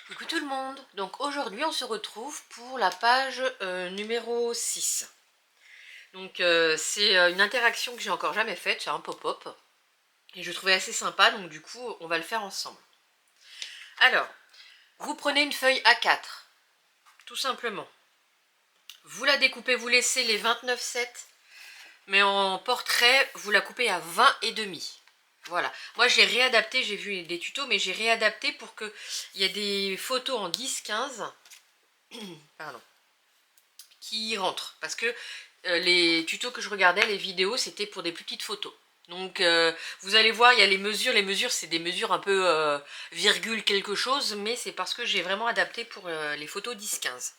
Coucou tout le monde. Donc aujourd'hui on se retrouve pour la page numéro 6. Donc c'est une interaction que j'ai encore jamais faite, c'est un pop-up. Et je trouvais assez sympa, donc du coup on va le faire ensemble. Alors, vous prenez une feuille A4, tout simplement. Vous la découpez, vous laissez les 29,7, mais en portrait, vous la coupez à 20 et demi. Voilà. Moi j'ai réadapté, j'ai vu des tutos, mais j'ai réadapté pour qu'il y ait des photos en 10-15. Pardon. Qui rentrent. Parce que les tutos que je regardais, les vidéos, c'était pour des plus petites photos. Donc vous allez voir, il y a les mesures c'est des mesures un peu virgule quelque chose, mais c'est parce que j'ai vraiment adapté pour les photos 10-15.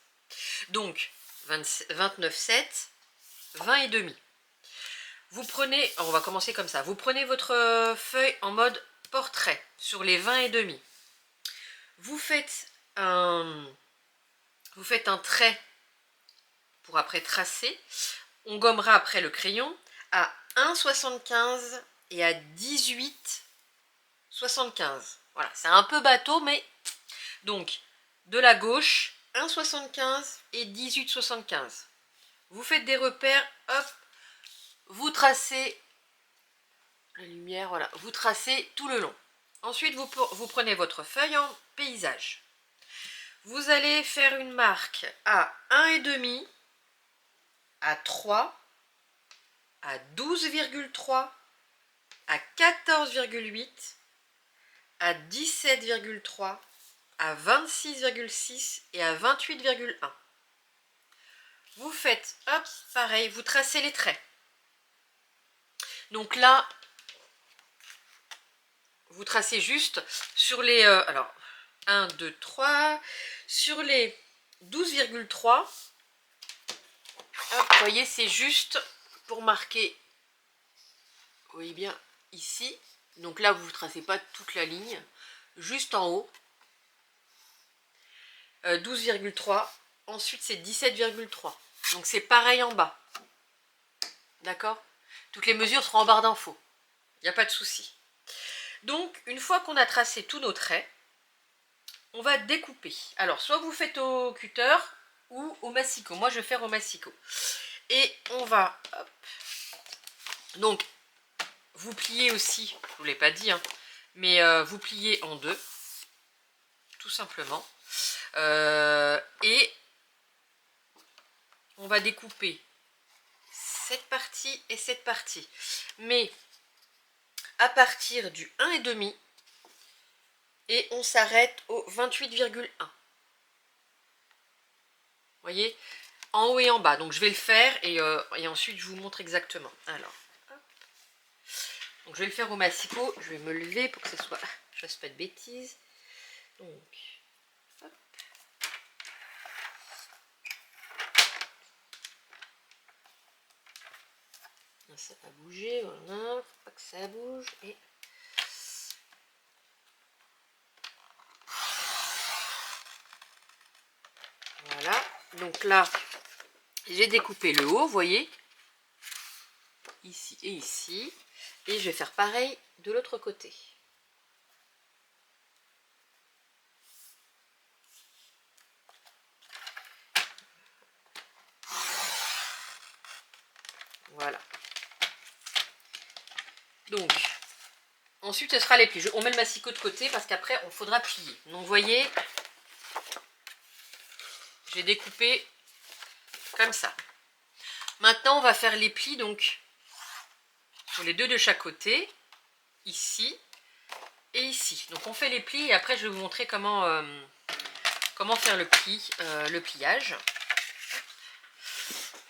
Donc 29,7, 20 et demi. Vous prenez, on va commencer comme ça, vous prenez votre feuille en mode portrait sur les 20 et demi. Vous faites un trait pour après tracer. On gommera après le crayon à 1,75 et à 18,75. Voilà, c'est un peu bateau, mais donc de la gauche 1,75 et 18,75. Vous faites des repères, hop, vous tracez la lumière, voilà, vous tracez tout le long. Ensuite, vous prenez votre feuille en paysage. Vous allez faire une marque à 1,5, à 3, à 12,3, à 14,8, à 17,3, à 26,6 et à 28,1. Vous faites, hop, pareil, vous tracez les traits. Donc là, vous tracez juste sur les... alors, 1, 2, 3, sur les 12,3, vous voyez, c'est juste pour marquer, vous voyez bien, ici. Donc là, vous ne tracez pas toute la ligne, juste en haut. 12,3. Ensuite, c'est 17,3. Donc c'est pareil en bas. D'accord? Toutes les mesures seront en barre d'infos. Il n'y a pas de souci. Donc, une fois qu'on a tracé tous nos traits, on va découper. Alors, soit vous faites au cutter ou au massicot. Moi, je vais faire au massicot. Et on va... Hop. Donc, vous pliez aussi, je ne vous l'ai pas dit, hein, mais vous pliez en deux, tout simplement. Et on va découper cette partie et cette partie. Mais à partir du 1,5 et on s'arrête au 28,1. Vous voyez, en haut et en bas. Donc je vais le faire et ensuite je vous montre exactement. Alors, hop. Donc je vais le faire au massicot. Je vais me lever pour que ce soit... je fasse pas de bêtises. Donc, hop. Ça va bouger, voilà. Faut pas que ça bouge. Et voilà. Donc là, j'ai découpé le haut, vous voyez. Ici et ici. Et je vais faire pareil de l'autre côté. Voilà. Donc, ensuite ce sera les plis. On met le massicot de côté parce qu'après on faudra plier. Donc vous voyez, j'ai découpé comme ça. Maintenant on va faire les plis donc pour les deux de chaque côté, ici et ici. Donc on fait les plis et après je vais vous montrer comment, comment faire le pliage.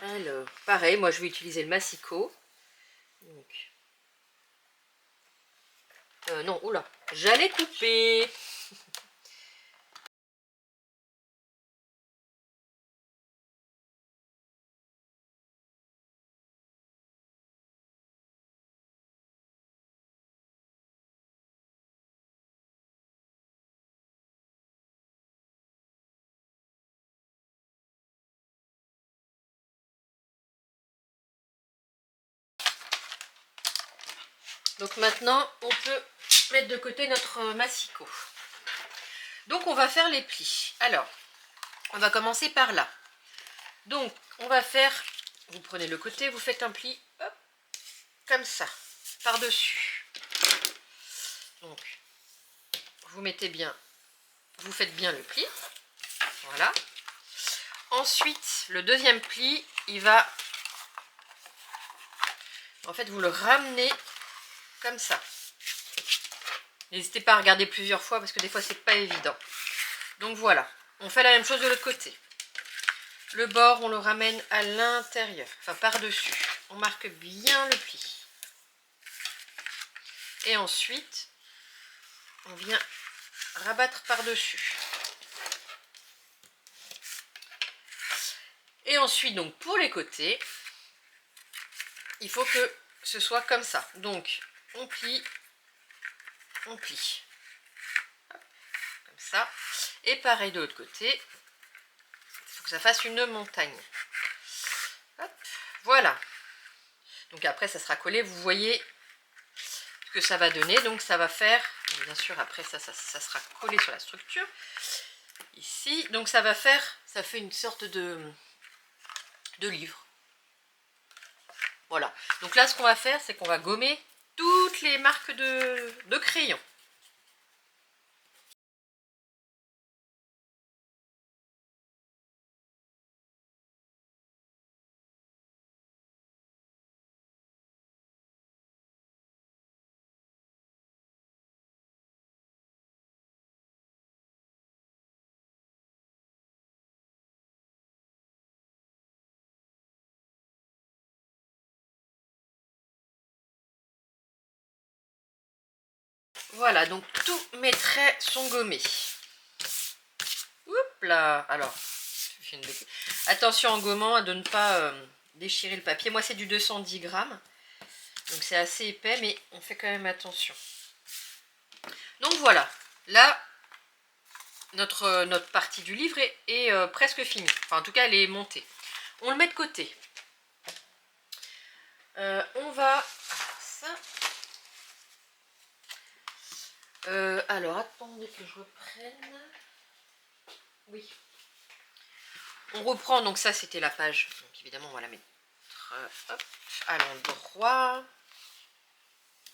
Alors, pareil, moi je vais utiliser le massicot. Donc, non, oula, j'allais couper. Donc maintenant, on peut mettre de côté notre massicot. Donc on va faire les plis. Alors, on va commencer par là. Donc on va faire, vous prenez le côté, vous faites un pli, hop, comme ça, par-dessus. Donc, vous mettez bien, vous faites bien le pli, voilà. Ensuite, le deuxième pli, il va, en fait, vous le ramenez comme ça. N'hésitez pas à regarder plusieurs fois parce que des fois, c'est pas évident. Donc voilà, on fait la même chose de l'autre côté. Le bord, on le ramène à l'intérieur, enfin par-dessus. On marque bien le pli. Et ensuite, on vient rabattre par-dessus. Et ensuite, donc pour les côtés, il faut que ce soit comme ça. Donc, on plie, on plie. Hop, comme ça. Et pareil de l'autre côté. Il faut que ça fasse une montagne. Hop, voilà. Donc après, ça sera collé. Vous voyez ce que ça va donner. Donc ça va faire, bien sûr, après ça sera collé sur la structure. Ici. Donc ça va faire, ça fait une sorte de livre. Voilà. Donc là, ce qu'on va faire, c'est qu'on va gommer toutes les marques de crayon. Voilà, donc tous mes traits sont gommés. Oups là. Alors, attention en gommant de ne pas déchirer le papier. Moi, c'est du 210 grammes. Donc, c'est assez épais, mais on fait quand même attention. Donc, voilà. Là, notre partie du livre est presque finie. Enfin, en tout cas, elle est montée. On le met de côté. On va... Alors, ça... alors, attendez que je reprenne. Oui. On reprend, donc ça, c'était la page. Donc, évidemment, on va la mettre hop, à l'endroit.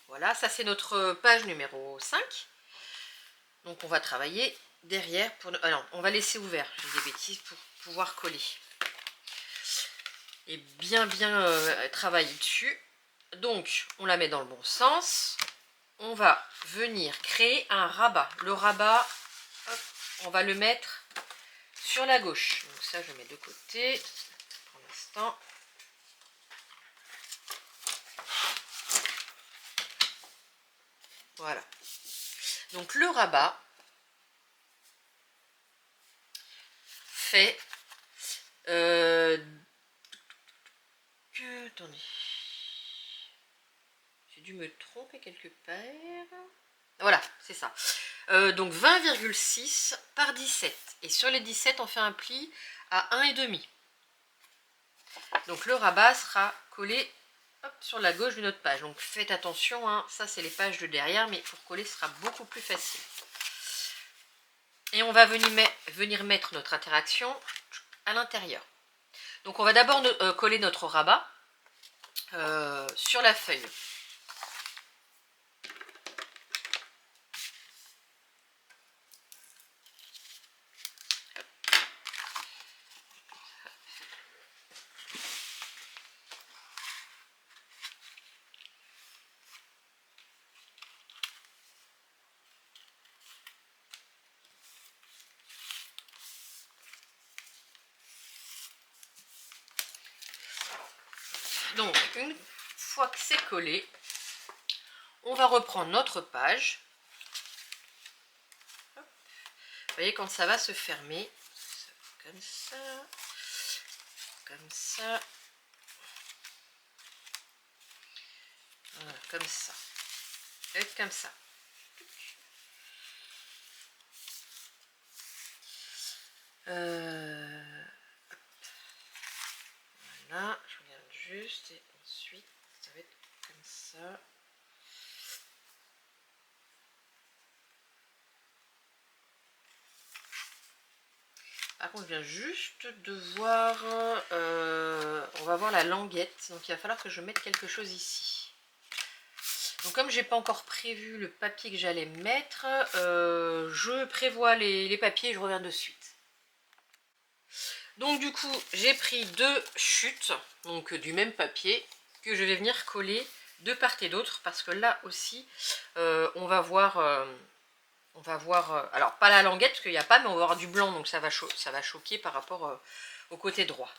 Voilà, ça, c'est notre page numéro 5. Donc, on va travailler derrière. Non, on va laisser ouvert, j'ai des bêtises, pour pouvoir coller. Et bien travailler dessus. Donc, on la met dans le bon sens. On va venir créer un rabat. Le rabat, hop, on va le mettre sur la gauche. Donc ça, je mets de côté pour l'instant. Voilà. Donc le rabat fait... attendez. J'ai dû me tromper quelque part. Voilà, c'est ça. Donc 20,6 par 17. Et sur les 17, on fait un pli à 1,5. Donc le rabat sera collé hop, sur la gauche de notre page. Donc faites attention, hein, ça c'est les pages de derrière, mais pour coller, ce sera beaucoup plus facile. Et on va venir mettre notre interaction à l'intérieur. Donc on va d'abord coller notre rabat sur la feuille. Donc, une fois que c'est collé, on va reprendre notre page. Hop. Vous voyez, quand ça va se fermer, comme ça, comme ça, voilà, comme ça, et comme ça. Voilà, je regarde juste et ensuite ça va être comme ça. Par contre, je viens juste de voir, on va voir la languette, donc il va falloir que je mette quelque chose ici. Donc comme j'ai pas encore prévu le papier que j'allais mettre, je prévois les papiers et je reviens de suite. Donc du coup, j'ai pris 2 chutes, donc du même papier, que je vais venir coller de part et d'autre, parce que là aussi, on va voir, alors pas la languette, parce qu'il n'y a pas, mais on va avoir du blanc, donc ça va choquer par rapport au côté droit.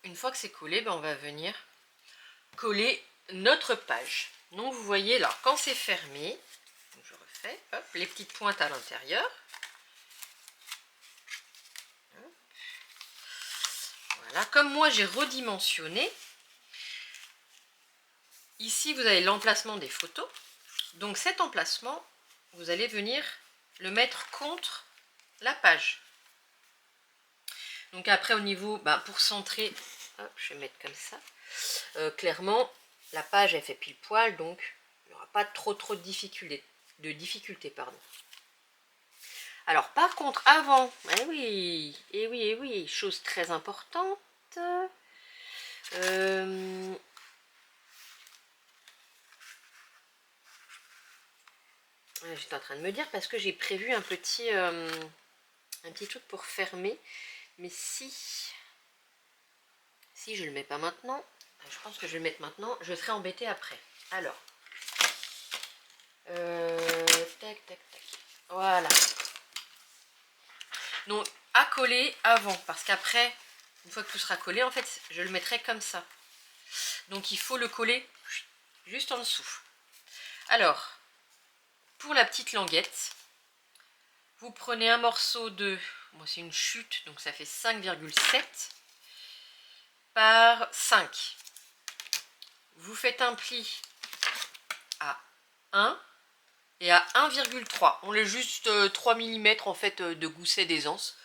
Une fois que c'est collé, ben on va venir coller notre page. Donc vous voyez là, quand c'est fermé, je refais, hop, les petites pointes à l'intérieur. Voilà, comme moi j'ai redimensionné, ici vous avez l'emplacement des photos. Donc cet emplacement, vous allez venir le mettre contre la page. Donc après au niveau, ben, pour centrer, hop, je vais mettre comme ça. Clairement, la page elle fait pile poil, donc il n'y aura pas trop de difficultés, pardon. Alors par contre, avant, eh oui, chose très importante. J'étais en train de me dire parce que j'ai prévu un petit truc pour fermer, mais si je le mets pas maintenant, je pense que je vais le mettre maintenant, je serai embêtée après. Alors, tac, voilà. Donc à coller avant, parce qu'après, une fois que tout sera collé, en fait, je le mettrai comme ça. Donc il faut le coller juste en dessous. Alors, pour la petite languette, vous prenez un morceau de, moi c'est une chute, donc ça fait 5,7 par 5. Vous faites un pli à 1 et à 1,3. On laisse juste 3 mm en fait de gousset d'aisance.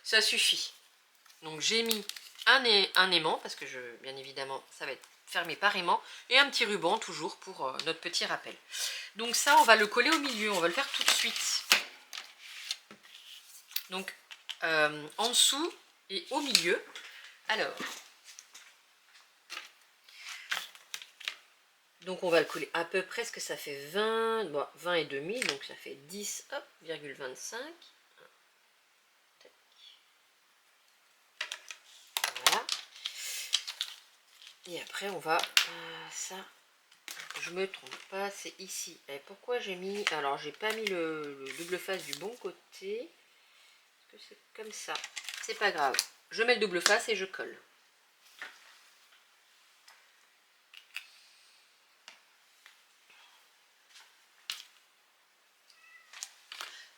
Ça suffit. Donc j'ai mis un aimant, parce que bien évidemment ça va être fermé par aimant, et un petit ruban toujours pour notre petit rappel. Donc ça on va le coller au milieu, on va le faire tout de suite. Donc en dessous et au milieu. Alors, donc on va le coller à peu près, ce que ça fait 20, bon, 20 et demi, donc ça fait 10, hop, 0,25. Voilà. Et après on va, ça, je me trompe pas, c'est ici. Et pourquoi j'ai mis, alors j'ai pas mis le double face du bon côté, parce que c'est comme ça, c'est pas grave. Je mets le double face et je colle.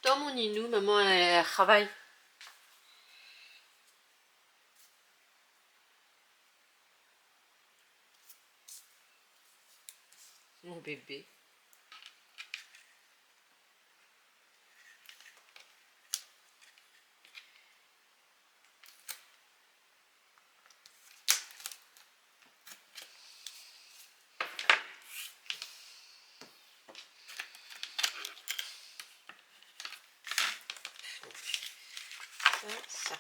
Dans mon Ninou, maman elle travaille. Mon bébé. Ça.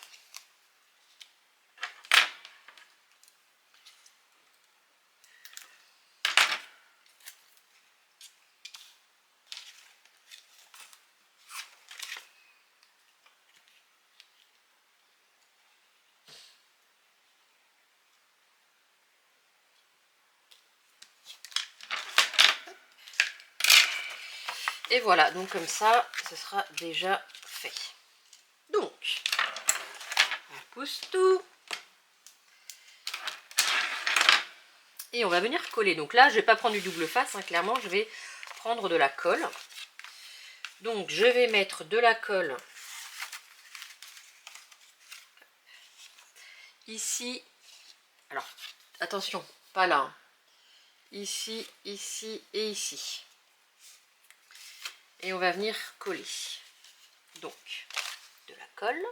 Et voilà, donc comme ça, ce sera déjà fait. Donc, on pousse tout. Et on va venir coller. Donc là, je ne vais pas prendre du double face, hein, clairement, je vais prendre de la colle. Donc, je vais mettre de la colle ici. Alors, attention, pas là. Hein. Ici, ici et ici. Et on va venir coller. donc de la colle.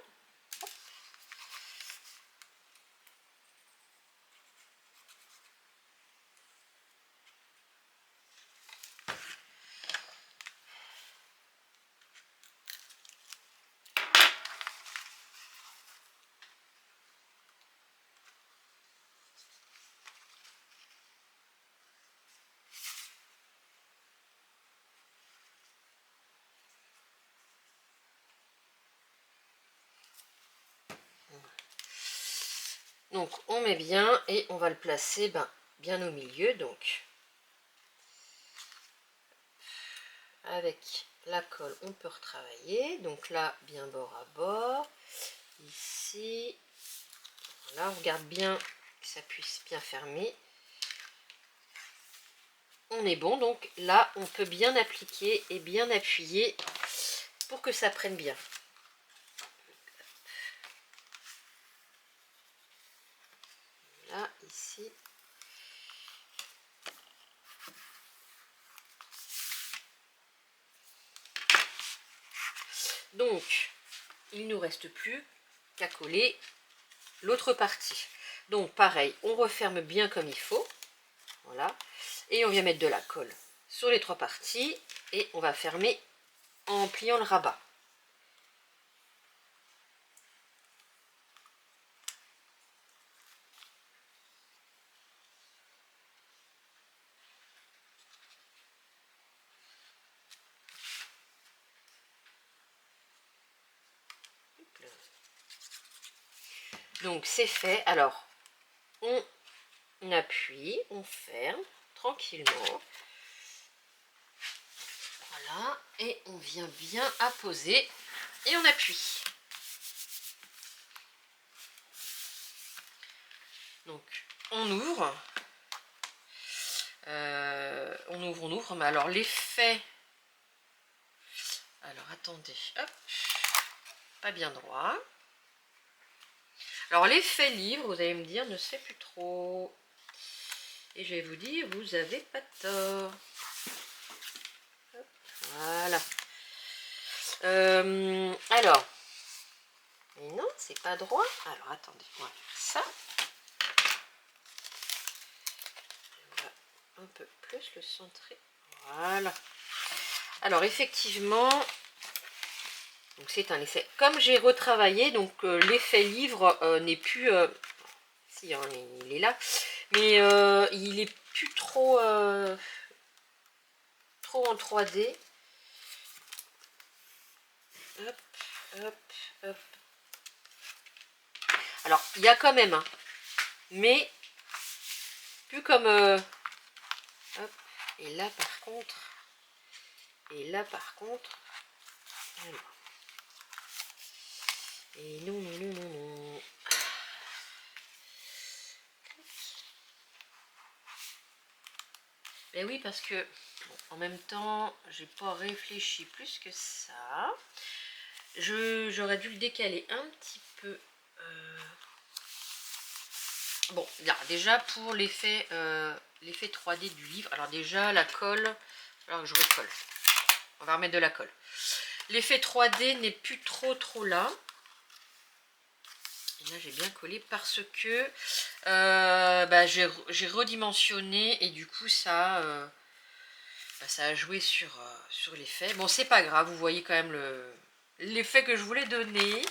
Donc on met bien et on va le placer bien au milieu. Donc avec la colle on peut retravailler. Donc là bien bord à bord. Ici, voilà, on regarde bien que ça puisse bien fermer. On est bon, donc là on peut bien appliquer et bien appuyer pour que ça prenne bien. Là, ici. Donc, il ne nous reste plus qu'à coller l'autre partie. Donc, pareil, on referme bien comme il faut. Voilà. Et on vient mettre de la colle sur les trois parties. Et on va fermer en pliant le rabat. Donc c'est fait. Alors on appuie, on ferme tranquillement. Voilà, et on vient bien apposer et on appuie. Donc on ouvre. On ouvre, mais alors l'effet. Alors attendez, hop, pas bien droit. Alors l'effet livre, vous allez me dire, ne se fait plus trop. Et je vais vous dire, vous n'avez pas tort. Hop, voilà. Alors, mais non, c'est pas droit. Alors attendez, on va faire ça. On va un peu plus le centrer. Voilà. Alors effectivement, donc c'est un effet. Comme j'ai retravaillé, donc l'effet livre n'est plus. Si, hein, il est là, mais il est plus trop en 3D. Hop, hop, hop. Alors, il y a quand même, hein, mais plus comme... hop, et là par contre... Alors, et non, non, non, non, non. Ben oui, parce que, bon, en même temps, j'ai pas réfléchi plus que ça. J'aurais dû le décaler un petit peu. Bon, bien, déjà pour l'effet 3D du livre. Alors déjà, la colle, alors je recolle. On va remettre de la colle. L'effet 3D n'est plus trop là. Et là, j'ai bien collé parce que j'ai redimensionné et du coup, ça a joué sur l'effet. Bon, c'est pas grave, vous voyez quand même l'effet que je voulais donner.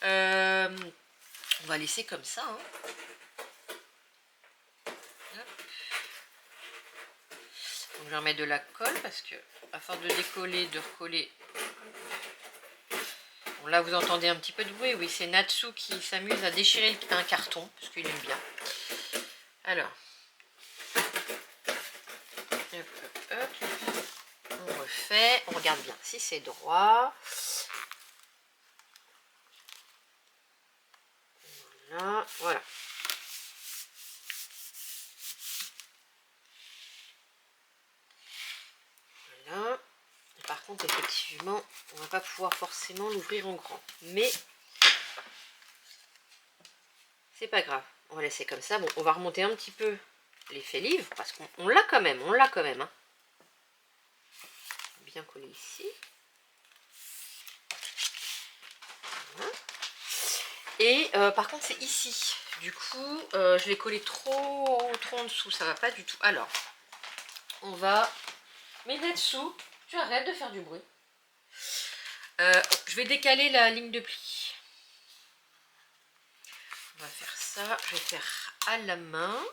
On va laisser comme ça. Hein. Donc, je vais remettre de la colle parce que, à force de décoller, de recoller. Bon, là, vous entendez un petit peu de bruit. Oui, c'est Natsu qui s'amuse à déchirer un carton parce qu'il aime bien. Alors, hop, hop, hop. On refait. On regarde bien si c'est droit. Voilà, voilà. Voilà. Et par contre, effectivement, on va pas pouvoir forcément l'ouvrir en grand. Mais c'est pas grave. On va laisser comme ça. Bon, on va remonter un petit peu l'effet livre parce qu'on l'a quand même. On l'a quand même. Hein. Bien collé ici. Et par contre c'est ici. Du coup je l'ai collé trop en dessous, ça va pas du tout. Alors on va mettre là-dessous. Tu arrêtes de faire du bruit. Je vais décaler la ligne de pli. On va faire ça. Je vais faire à la main.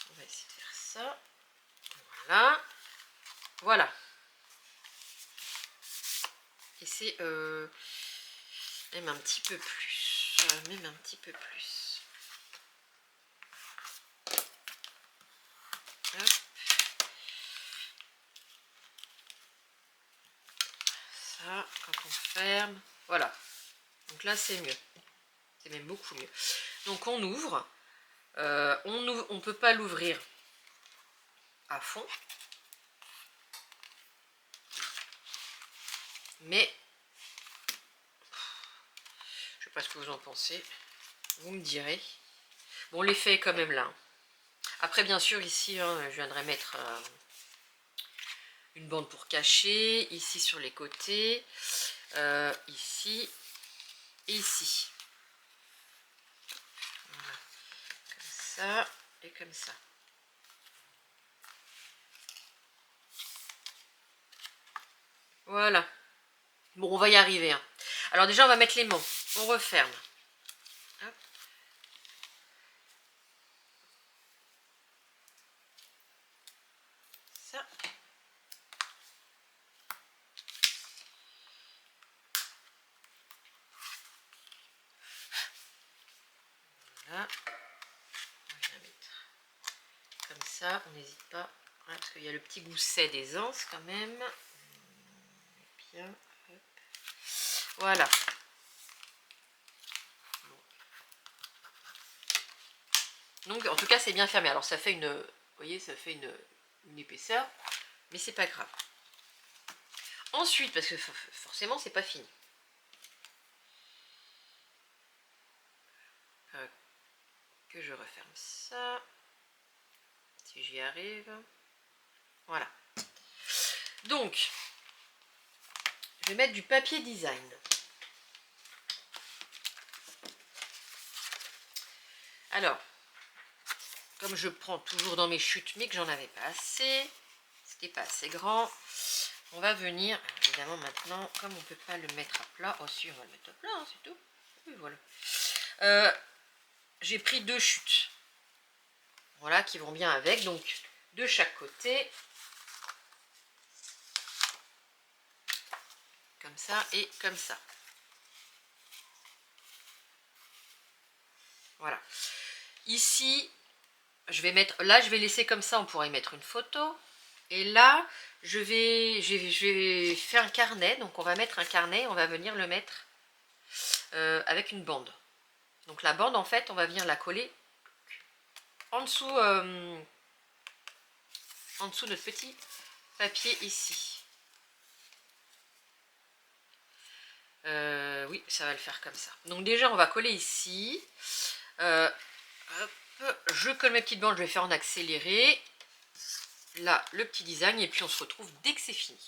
On va essayer de faire ça. Voilà. Voilà. Et c'est même un petit peu plus. Même un petit peu plus. Hop. Ça, quand on ferme. Voilà. Donc là, c'est mieux. C'est même beaucoup mieux. Donc on ouvre. On peut pas l'ouvrir à fond. Mais je sais pas ce que vous en pensez. Vous me direz. Bon, l'effet est quand même là. Après, bien sûr, ici, je viendrai mettre une bande pour cacher. Ici, sur les côtés. Ici. Et ici. Voilà. Comme ça. Et comme ça. Voilà. Bon, on va y arriver. Hein. Alors déjà, on va mettre l'aimant. On referme. Hop. Ça. Voilà. On va mettre comme ça. On n'hésite pas. Hein, parce qu'il y a le petit gousset des anses quand même. Bien. Hop. Voilà. Donc en tout cas c'est bien fermé. Alors ça fait une, vous voyez, ça fait une épaisseur, mais c'est pas grave. Ensuite, parce que forcément c'est pas fini. Que je referme ça, si j'y arrive. Voilà. Donc, je vais mettre du papier design. Alors, comme je prends toujours dans mes chutes, mais que j'en avais pas assez, c'était pas assez grand, on va venir, évidemment maintenant, comme on peut pas le mettre à plat, aussi on va le mettre à plat, hein, c'est tout. Et voilà. J'ai pris 2 chutes. Voilà, qui vont bien avec, donc de chaque côté. Comme ça et comme ça. Voilà. Ici, je vais mettre, là je vais laisser comme ça, on pourra y mettre une photo. Et là, je vais faire un carnet, donc on va mettre un carnet, on va venir le mettre avec une bande. Donc la bande, en fait, on va venir la coller en dessous de notre petit papier ici. Oui, ça va le faire comme ça. Donc déjà, on va coller ici. Hop, je colle mes petites bandes, je vais faire en accéléré. Là, le petit design, et puis on se retrouve dès que c'est fini.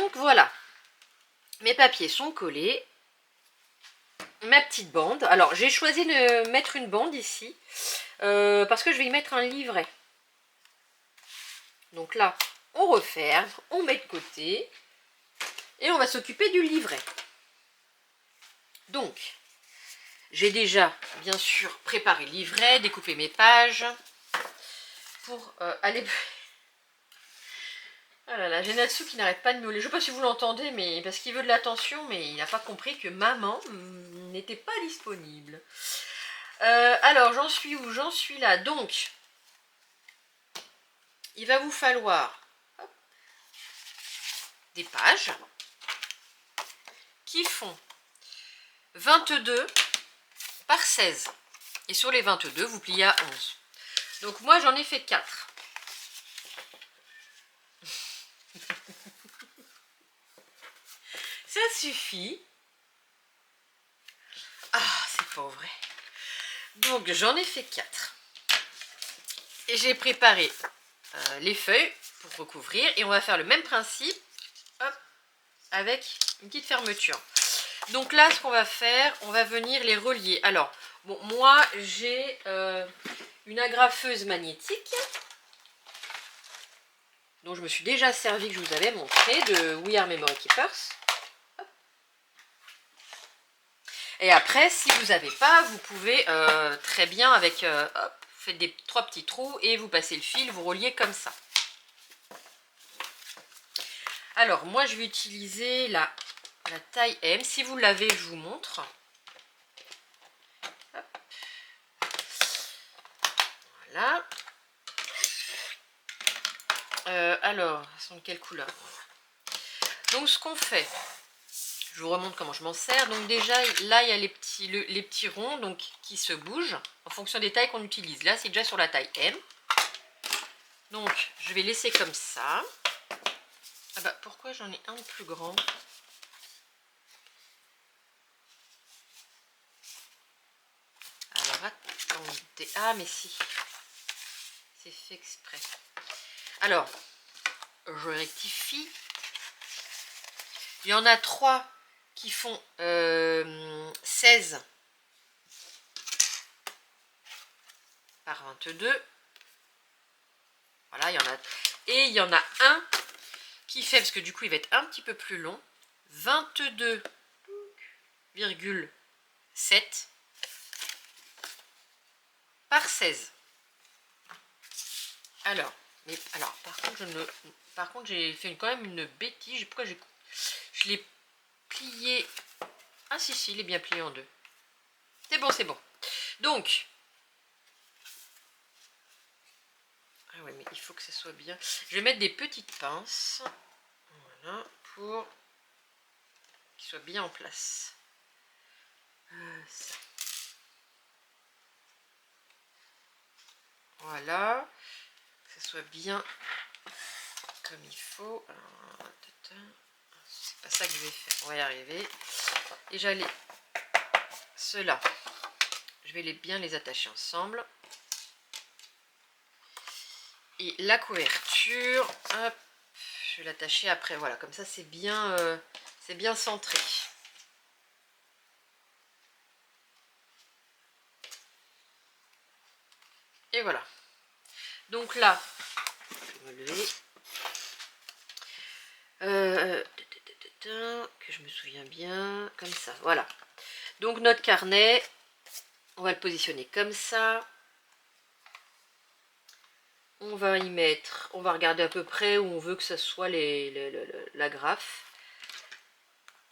Donc voilà, mes papiers sont collés. Ma petite bande. Alors j'ai choisi de mettre une bande ici parce que je vais y mettre un livret. Donc là, on referme, on met de côté et on va s'occuper du livret. Donc, j'ai déjà bien sûr préparé le livret, découpé mes pages pour aller... Ah là là, j'ai Natsu qui n'arrête pas de miauler. Je ne sais pas si vous l'entendez, mais parce qu'il veut de l'attention, mais il n'a pas compris que maman n'était pas disponible. Alors, j'en suis où? J'en suis là. Donc, il va vous falloir des pages qui font 22 par 16. Et sur les 22, vous pliez à 11. Donc, moi, j'en ai fait 4. Ça suffit. Ah, c'est pas vrai. Donc, j'en ai fait 4. Et j'ai préparé les feuilles pour recouvrir. Et on va faire le même principe, hop, avec une petite fermeture. Donc là, ce qu'on va faire, on va venir les relier. Alors, bon, moi, j'ai une agrafeuse magnétique dont je me suis déjà servi, que je vous avais montré, de We Are Memory Keepers. Et après, si vous n'avez pas, vous pouvez très bien avec, hop, faites des 3 petits trous et vous passez le fil, vous reliez comme ça. Alors, moi, je vais utiliser la taille M. Si vous l'avez, je vous montre. Hop. Voilà. Alors, elles sont de quelle couleur? Donc, ce qu'on fait, je vous remontre comment je m'en sers. Donc déjà, là, il y a les petits ronds donc, qui se bougent en fonction des tailles qu'on utilise. Là, c'est déjà sur la taille M. Donc, je vais laisser comme ça. Ah bah, pourquoi j'en ai un de plus grand? Alors, attendez. Ah, mais si. C'est fait exprès. Alors, je rectifie. Il y en a 3 qui font 16 par 22. Voilà, il y en a. Et il y en a un qui fait, parce que du coup il va être un petit peu plus long, 22,7 par 16. Alors, par contre j'ai fait quand même une bêtise. Pourquoi je l'ai plié? Ah si, il est bien plié en deux. C'est bon, c'est bon. Donc, ah ouais, mais il faut que ça soit bien. Je vais mettre des petites pinces, voilà, pour qu'il soit bien en place. Ça. Voilà, que ça soit bien comme il faut. C'est pas ça que je vais faire, on va y arriver. Déjà ceux-là, je vais bien les attacher ensemble. Et la couverture, hop, je vais l'attacher après, voilà, comme ça c'est bien centré. Et voilà. Donc là, je vais me lever. Que je me souviens bien, comme ça, voilà. Donc notre carnet, on va le positionner comme ça. On va y mettre, on va regarder à peu près où on veut que ça soit l'agrafe.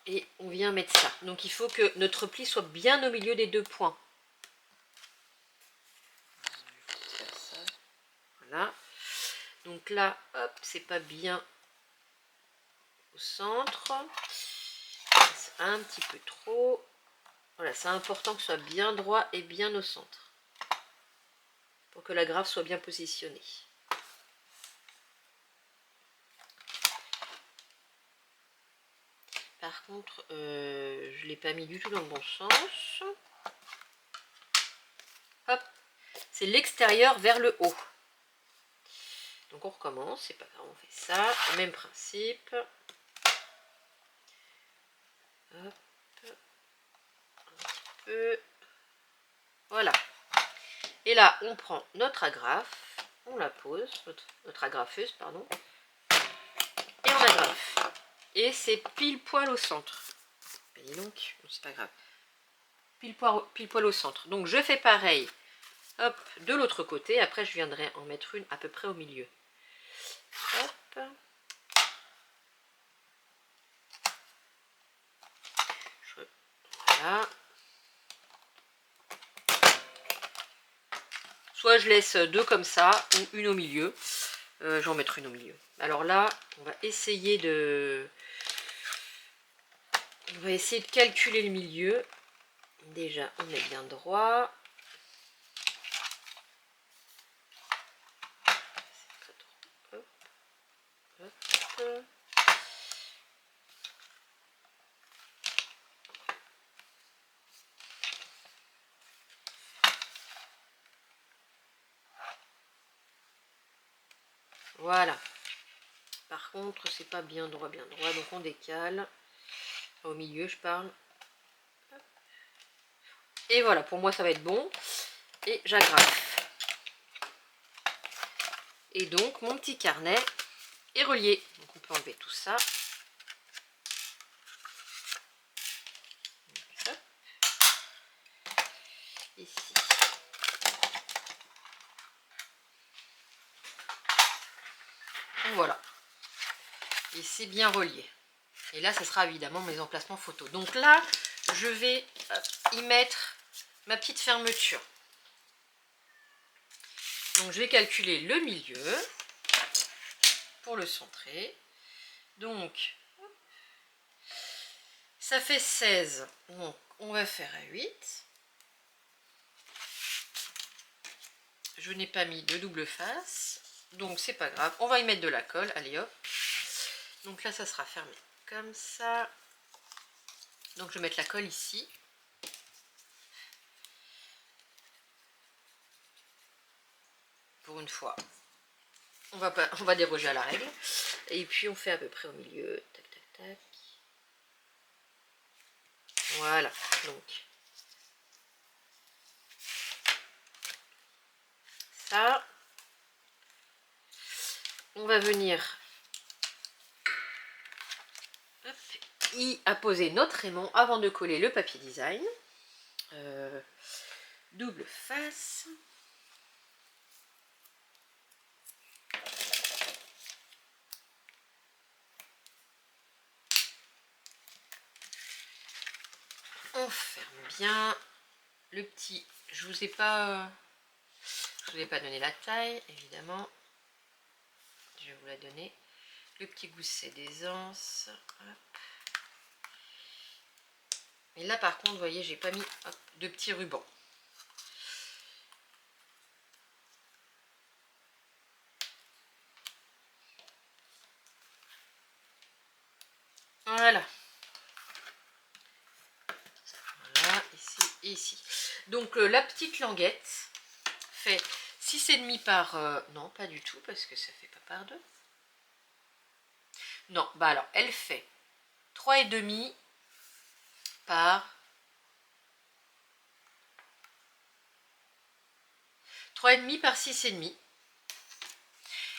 Et on vient mettre ça. Donc il faut que notre pli soit bien au milieu des 2 points. Voilà. Donc là, hop, c'est pas bien au centre. C'est un petit peu trop. Voilà, c'est important que ce soit bien droit et bien au centre. Pour que l'agrafe soit bien positionnée. Par contre, je ne l'ai pas mis du tout dans le bon sens. Hop, c'est l'extérieur vers le haut. Donc on recommence, c'est pas grave, on fait ça, même principe. Hop, un peu. Voilà. Et là, on prend notre agrafe, on la pose, notre agrafeuse, pardon, et on agrafe. Et c'est pile poil au centre. Et donc, c'est pas grave. Pile poil au centre. Donc je fais pareil, hop, de l'autre côté. Après, je viendrai en mettre une à peu près au milieu. Hop. Voilà. Soit je laisse deux comme ça, ou une au milieu. Je vais en mettre une au milieu. Alors là, on va essayer de... calculer le milieu. Déjà, on est bien droit. Hop, hop. Voilà. Par contre, c'est pas bien droit, donc on décale. Au milieu, je parle. Et voilà, pour moi, ça va être bon. Et j'agrafe. Et donc, mon petit carnet est relié. Donc, on peut enlever tout ça. Hop. Ici. Donc, voilà. Et c'est bien relié. Et là, ce sera évidemment mes emplacements photos. Donc là, je vais y mettre ma petite fermeture. Donc je vais calculer le milieu pour le centrer. Donc, ça fait 16. Donc, on va faire à 8. Je n'ai pas mis de double face. Donc, c'est pas grave. On va y mettre de la colle. Allez, hop. Donc là, ça sera fermé comme ça. Donc, je vais mettre la colle ici. Pour une fois. On va déroger à la règle. Et puis, on fait à peu près au milieu. Tac, tac, tac. Voilà. Donc, ça. On va venir y apposer notre aimant avant de coller le papier design. Double face. On ferme bien. Le petit, je vous ai pas donné la taille, évidemment. Je vais vous la donner. Le petit gousset d'aisance. Et là, par contre, vous voyez, j'ai pas mis de petits rubans. Voilà. Voilà, ici et ici. Donc, la petite languette fait 6,5 par... non, pas du tout, parce que ça fait pas par 2. Non, bah alors, elle fait 3,5 par 3,5 par 6,5.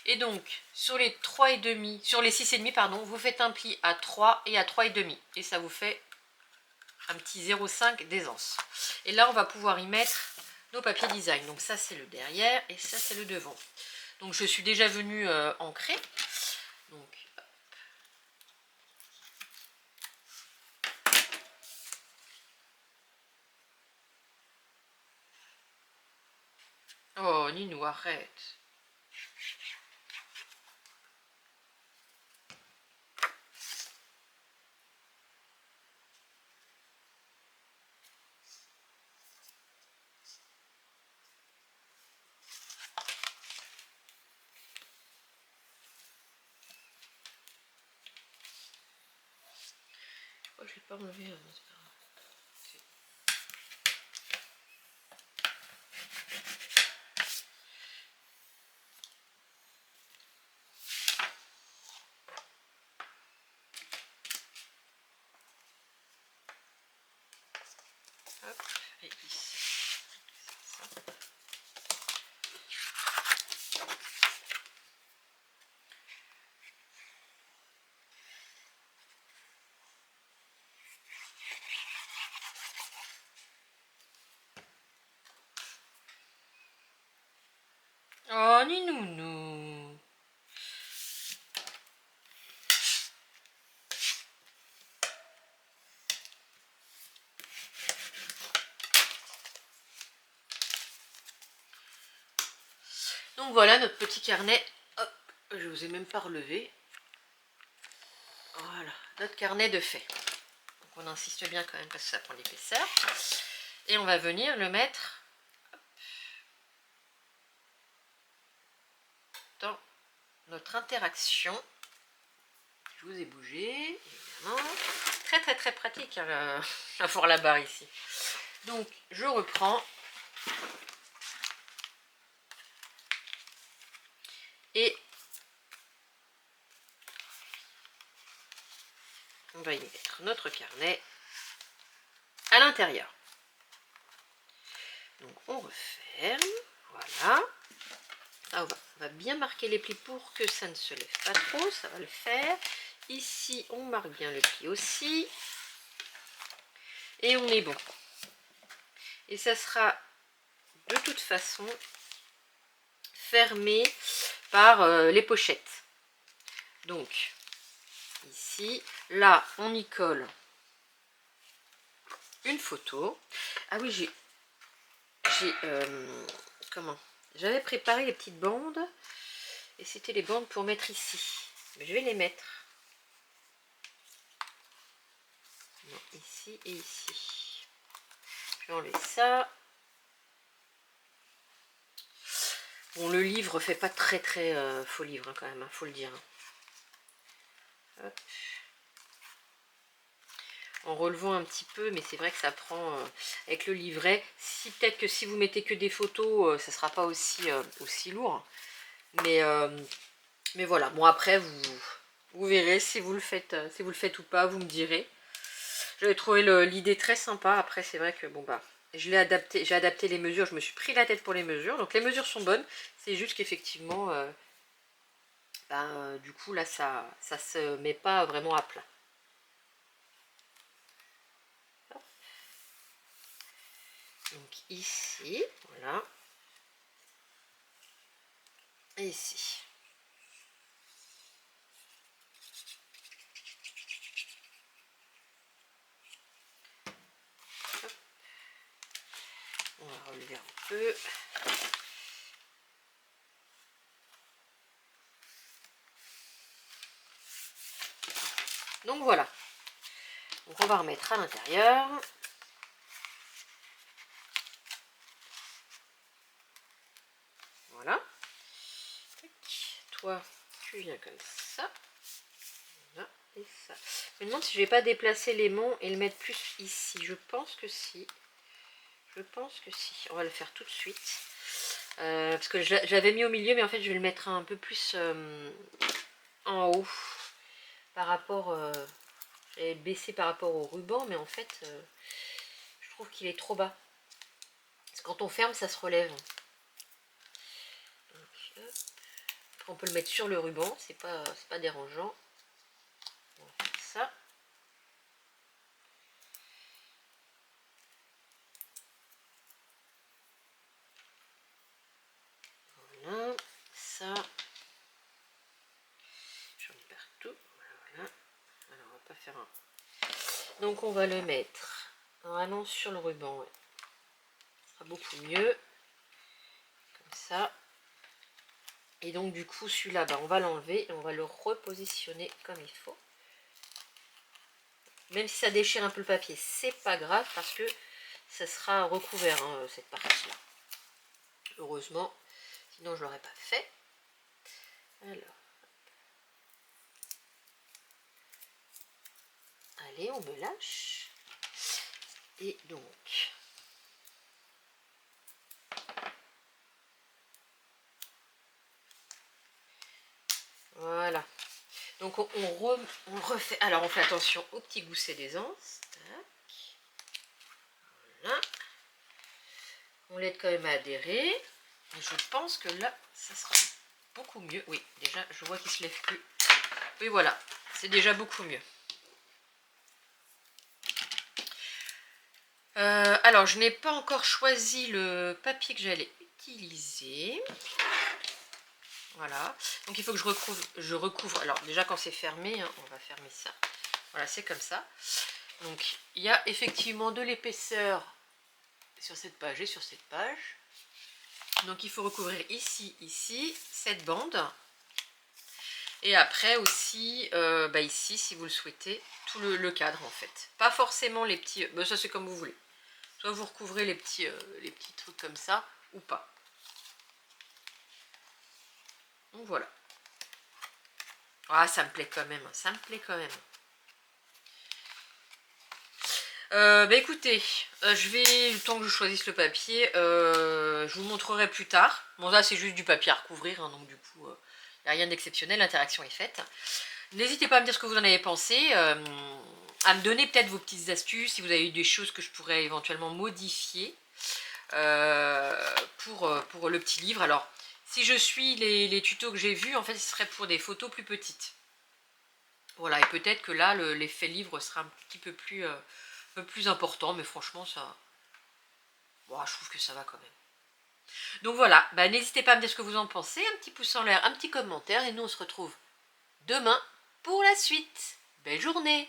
Et donc, sur les 3,5, sur les 6,5, pardon, vous faites un pli à 3 et à 3,5. Et ça vous fait un petit 0,5 d'aisance. Et là, on va pouvoir y mettre nos papiers design. Donc ça, c'est le derrière et ça, c'est le devant. Donc, je suis déjà venue ancrer. Donc, oh, Ninou, arrête. Oh, je vais pas enlever. Oh, ni nounou. Donc voilà notre petit carnet. Hop, je vous ai même pas relevé. Voilà, notre carnet de faits. Donc on insiste bien quand même parce que ça prend l'épaisseur. Et on va venir le mettre dans notre interaction. Je vous ai bougé, évidemment. Très très très pratique hein, avoir la barre ici. Donc je reprends. Et on va y mettre notre carnet à l'intérieur. Donc on referme, voilà. Ah, on va bien marquer les plis pour que ça ne se lève pas trop, ça va le faire. Ici on marque bien le pli aussi. Et on est bon. Et ça sera de toute façon fermé par les pochettes. Donc ici, là on y colle une photo. Ah oui, comment, j'avais préparé les petites bandes et c'était les bandes pour mettre ici, mais je vais les mettre ici et ici. Je vais enlever ça. Bon, le livre fait pas très faux livre hein, quand même, faut le dire. Hop. En relevant un petit peu, mais c'est vrai que ça prend avec le livret. Si peut-être que si vous mettez que des photos, ça sera pas aussi lourd. Mais voilà. Bon après vous verrez si vous le faites ou pas, vous me direz. J'avais trouvé l'idée très sympa. Après c'est vrai que bon bah j'ai adapté les mesures. Je me suis pris la tête pour les mesures. Donc les mesures sont bonnes. C'est juste qu'effectivement, du coup là ça se met pas vraiment à plat. Donc ici, voilà. Et ici. Hop. On va relever un peu. Donc voilà. Donc on va remettre à l'intérieur. Voilà. Toi, tu viens comme ça. Voilà. Et ça. Je me demande si je vais pas déplacer l'aimant et le mettre plus ici. Je pense que si. Je pense que si. On va le faire tout de suite. Parce que j'avais mis au milieu, mais en fait je vais le mettre un peu plus en haut. Par rapport... j'avais baissé par rapport au ruban, mais en fait je trouve qu'il est trop bas. Parce que quand on ferme, ça se relève. Donc, on peut le mettre sur le ruban, c'est pas dérangeant. On va faire ça. Voilà, ça. J'en ai partout. Voilà. Alors on va pas faire un. Donc on va le mettre vraiment sur le ruban. Ouais. Ce sera beaucoup mieux. Comme ça. Et donc du coup celui-là, on va l'enlever et on va le repositionner comme il faut. Même si ça déchire un peu le papier, c'est pas grave parce que ça sera recouvert hein, cette partie-là. Heureusement, sinon je l'aurais pas fait. Alors, allez, on me lâche. Et donc, voilà. Donc on refait. Alors on fait attention au petit gousset d'aisance. Voilà. On l'aide quand même à adhérer. Et je pense que là, ça sera beaucoup mieux. Oui, déjà, je vois qu'il se lève plus. Oui, voilà. C'est déjà beaucoup mieux. Alors, je n'ai pas encore choisi le papier que j'allais utiliser. Voilà. Donc, il faut que je recouvre. Alors, déjà, quand c'est fermé, hein, on va fermer ça. Voilà, c'est comme ça. Donc, il y a effectivement de l'épaisseur sur cette page et sur cette page. Donc, il faut recouvrir ici, ici, cette bande. Et après aussi, ici, si vous le souhaitez, tout le cadre, en fait. Pas forcément les petits... ça, c'est comme vous voulez. Soit vous recouvrez les petits trucs comme ça, ou pas. Donc voilà. Ah, ça me plaît quand même, ça me plaît quand même. Écoutez, je vais, le temps que je choisisse le papier, je vous montrerai plus tard. Bon, là c'est juste du papier à recouvrir, hein, donc du coup, il n'y a rien d'exceptionnel, l'interaction est faite. N'hésitez pas à me dire ce que vous en avez pensé, à me donner peut-être vos petites astuces, si vous avez eu des choses que je pourrais éventuellement modifier pour le petit livre. Alors, si je suis les tutos que j'ai vus, en fait, ce serait pour des photos plus petites. Voilà, et peut-être que là, l'effet livre sera un petit peu plus important, mais franchement, ça... Bon, je trouve que ça va quand même. Donc voilà, n'hésitez pas à me dire ce que vous en pensez, un petit pouce en l'air, un petit commentaire, et nous on se retrouve demain pour la suite. Belle journée!